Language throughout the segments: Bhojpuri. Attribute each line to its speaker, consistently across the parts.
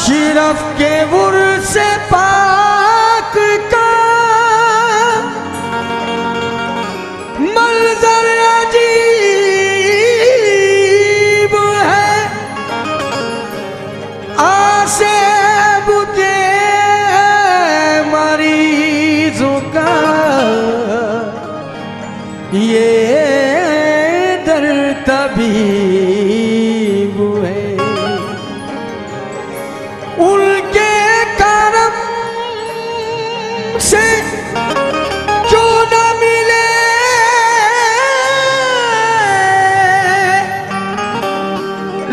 Speaker 1: अशरफ के उर्स पाक का मंजर अजीब है। आसे बुते मरीजों का ये दर तबीब है। उनके करम से क्यों न मिले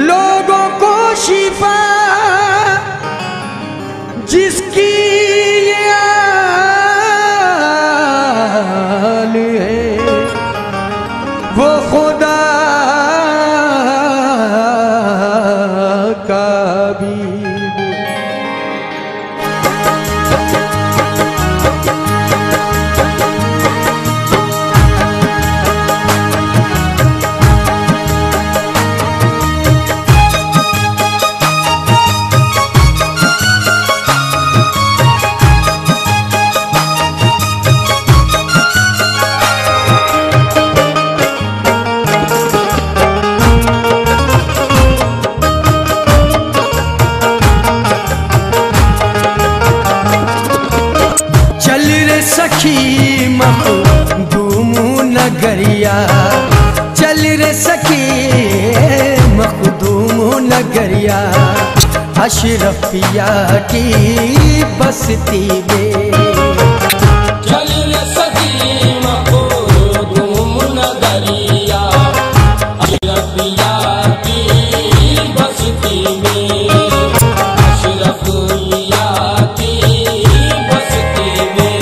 Speaker 1: लोगों को शिफा, जिसकी ये हाल है वो खुदा का भी। सखी मखदूम नगरिया, चल रे सखी मखदूम नगरिया, अशरफिया की बस्ती में।
Speaker 2: चल रे सखी मखदूम नगरिया, अशरफिया की बस्ती में, अशरफिया की बस्ती में।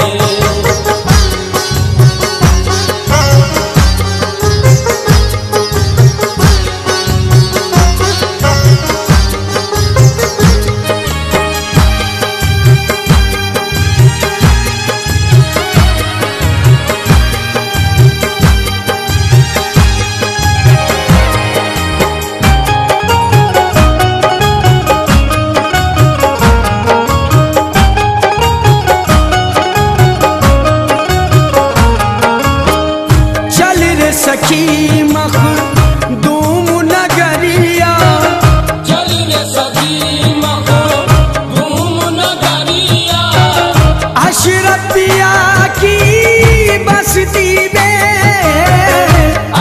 Speaker 1: सखी मखदूम नगरिया,
Speaker 2: चल रे सखी मखदूम नगरिया,
Speaker 1: अशरफिया की बस्ती में,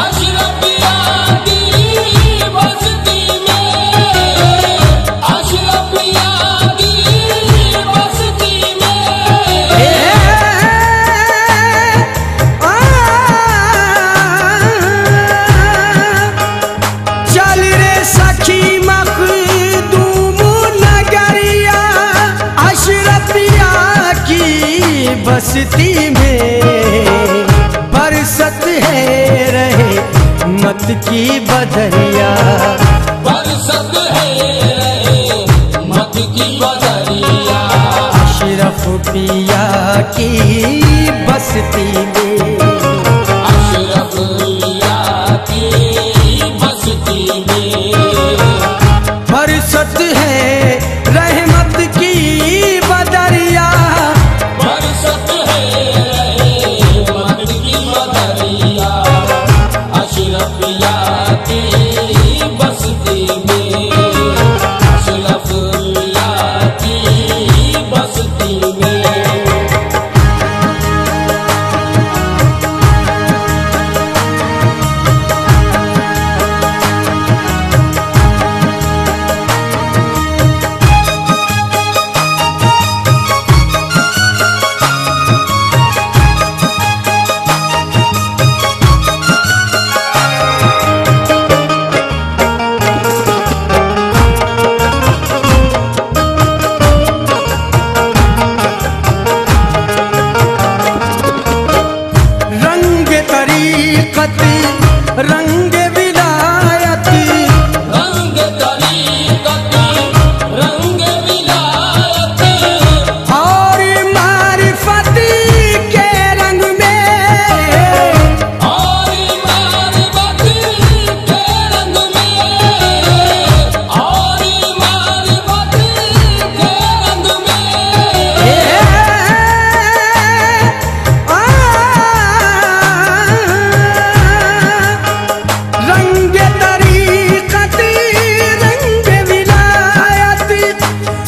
Speaker 2: अशरफिया की बस्ती में, अशरफिया की बस्ती में। बस्ती में बरसत है रहे मत की बदरिया, बरसत है रहे मत की बदरिया,
Speaker 1: अशरफ पिया की बस्ती में,
Speaker 2: अशरफ पिया की बस्ती में
Speaker 1: बरसत है रहमत की बदरिया,
Speaker 2: बरसत है रहमत की बदरिया, अशरफिया की बस्ती में, अशरफिया की बस्ती में।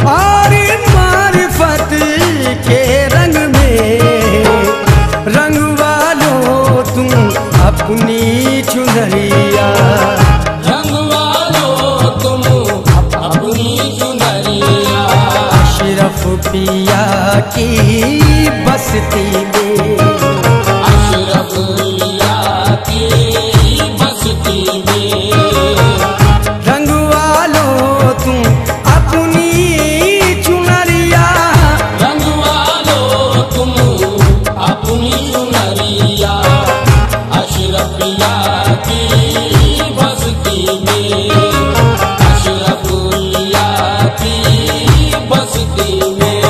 Speaker 1: और मारिफत के रंग में रंगवा लो तुम अपनी चुनरिया,
Speaker 2: रंगवा लो तुम अपनी चुनरिया।
Speaker 1: अशरफ पिया की बस्ती में,
Speaker 2: अशरफ पिया की बस्ती में
Speaker 1: रंगवा लो तुम अपनी चुनरिया,
Speaker 2: रंगवा लो तुम अपनी चुनरिया। अशरफ पिया की बस्ती में, अशरफ पिया की बस्ती में।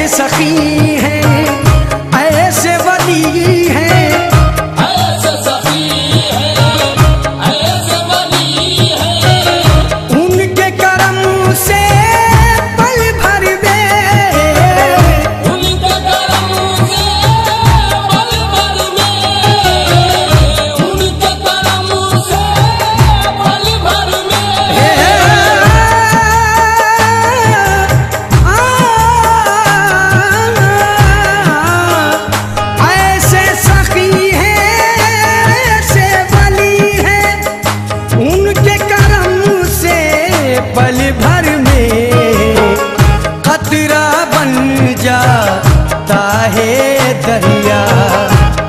Speaker 1: सखी हैं ऐसे वली हैं,
Speaker 2: ऐसे सखी हैं ऐसे वली हैं,
Speaker 1: उनके करम से पल भर में,
Speaker 2: उनके करम से पल भर में, उनके करम से पल भर में।
Speaker 1: ऐसे सखी हैं ऐसे वली हैं, उनके करम से पल भर में कतरा बन जाता है दरिया,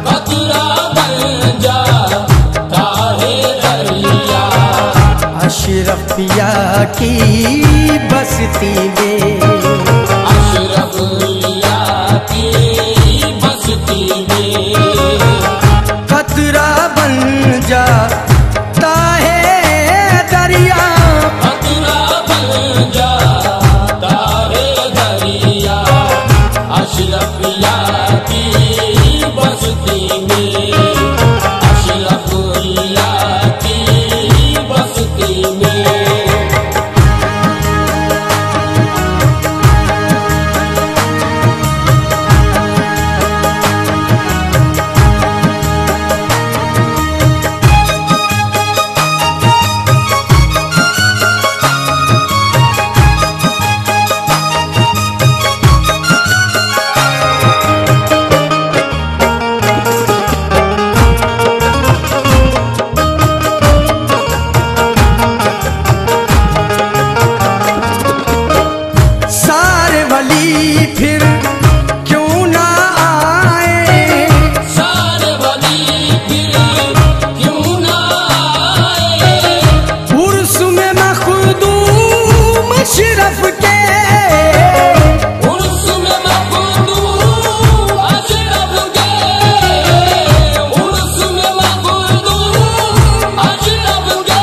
Speaker 2: कतरा बन जाता है दरिया।
Speaker 1: अशरफ पिया की बस्ती में,
Speaker 2: अशरफ पिया की बस्ती में
Speaker 1: कतरा बन जाता है दरिया,
Speaker 2: कतरा बन जाता है दरिया। अशरफ पिया की बस्ती में, अशरफ पिया की बस्ती में।
Speaker 1: सारे वली फिर क्यों ना आए,
Speaker 2: सारे वली फिर क्यों ना आए,
Speaker 1: उर्स में मखदूम अशरफ के,
Speaker 2: उर्स में मखदूम अशरफ के, उर्स में मखदूम अशरफ के।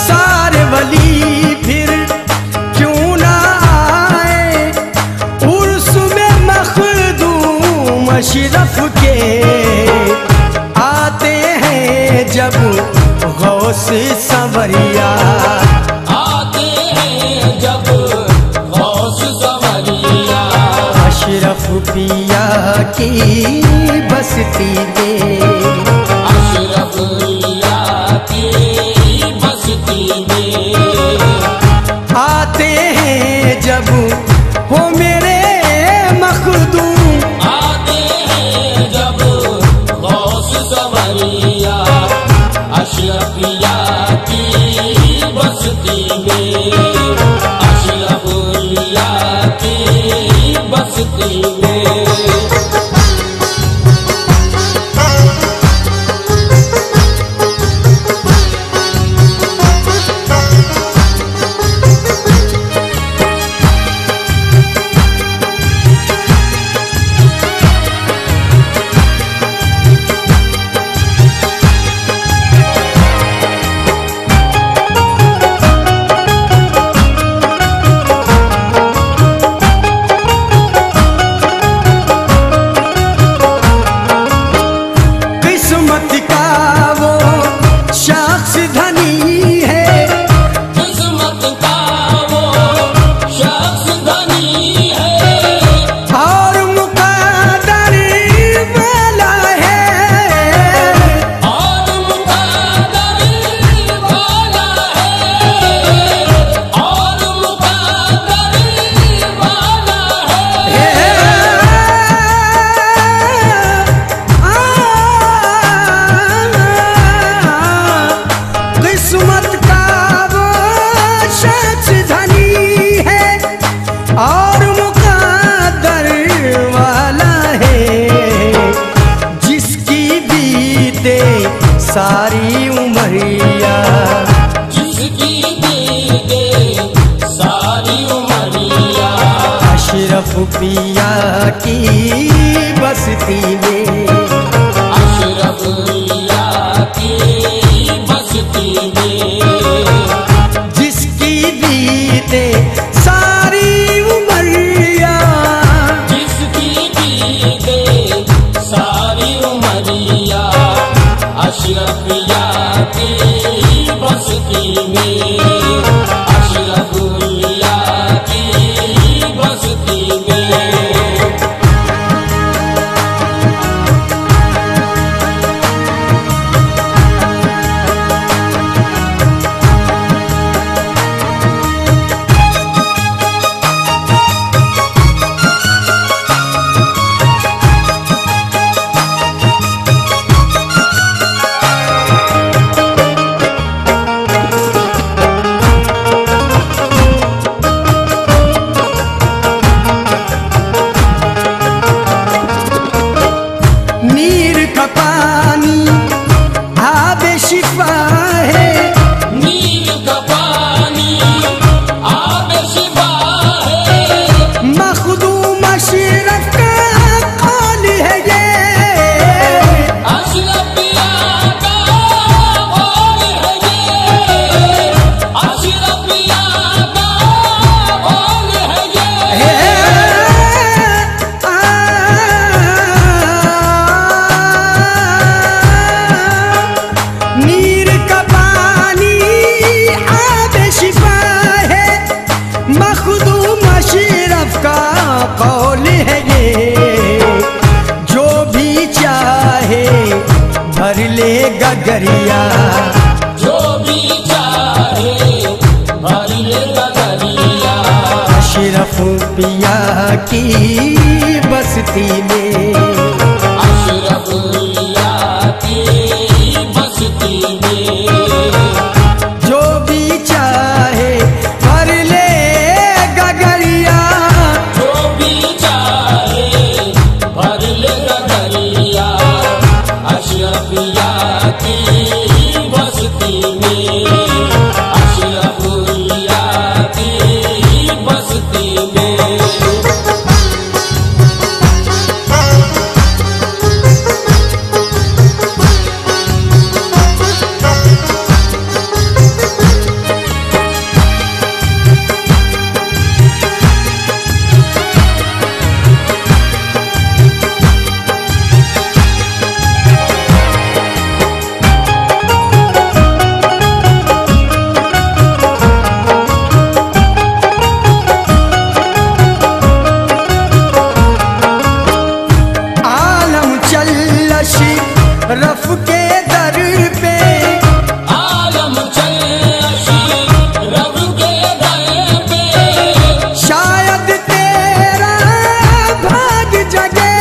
Speaker 1: सारे वली फिर क्यों ना आए, उर्स में मखदूम अशरफ के आते हैं जब गौस संवरिया,
Speaker 2: आते हैं जब गौस संवरिया।
Speaker 1: अशरफ पिया की बस्ती में,
Speaker 2: अशरफ पिया की बस्ती में
Speaker 1: आते हैं जब हो मेरे मखदूम,
Speaker 2: आते हैं जब गौस संवरिया। अशरफ पिया की बस्ती में, अशरफ पिया की बस्ती में।
Speaker 1: सारी उमरिया,
Speaker 2: जिसकी दीदे सारी उमरिया,
Speaker 1: अशरफ पिया की बस्ती में,
Speaker 2: अशरफ पिया की बस्ती में,
Speaker 1: जिसकी बीते सारी उमरिया,
Speaker 2: जिसकी बीते सारी उमरिया, अशरफ पिया की बस्ती में, अशरफ पिया की बस्ती में।
Speaker 1: नीर का पानी आबे शिफा है,
Speaker 2: नील का पानी आबे शिफा है,
Speaker 1: मखदूम अशरफ का कौल है ये,
Speaker 2: अशरफ पिया का कौल है ये, अशरफ पिया का कौल है ये।
Speaker 1: नीर का पानी आबे शिफा है, मखदूम अशरफ का कौल है ये, जो भी चाहे भर ले गगरिया,
Speaker 2: जो भी चाहे भर लेगा दरिया,
Speaker 1: अशरफ पिया की बस्ती में,
Speaker 2: अशरफ पिया की बस्ती में,
Speaker 1: जो भी चाहे भर ले गगरिया,
Speaker 2: जो भी चाहे भर लेगा दरिया, अशरफ पिया की बस्ती में, अशरफ पिया की बस्ती में।
Speaker 1: आलम चल्लशी रफ के दर पे,
Speaker 2: आलम चलशी रब के दर पे,
Speaker 1: शायद तेरा भाग जगे,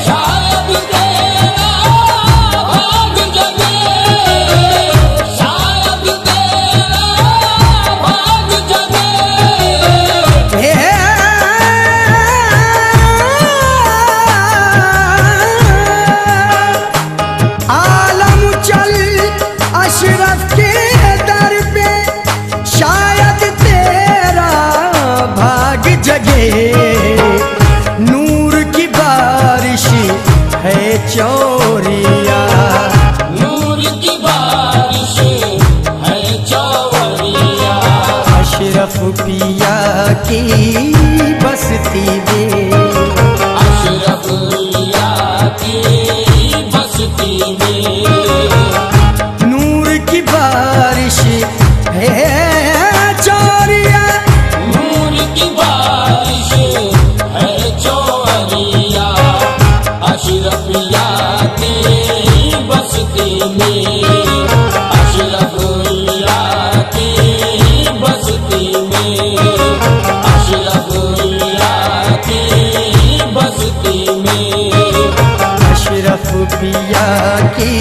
Speaker 2: शायद तेरा भाग जगे, शायद तेरा भाग जगे।
Speaker 1: हे आलम चल अशरफ के दर पे, शायद तेरा भाग जगे, नूर की बारिश है चौरिया,
Speaker 2: नूर की बारिश है चौरिया,
Speaker 1: अशरफ पिया की बस्ती में,
Speaker 2: अशरफ पिया की बस्ती में,
Speaker 1: नूर की बारिश है चौरिया,
Speaker 2: नूर की बारिश है चौरिया, अशरफ पिया की बस्ती में, अशरफ पिया की बस्ती में, अशरफ पिया की बस्ती में,
Speaker 1: अशरफ पिया की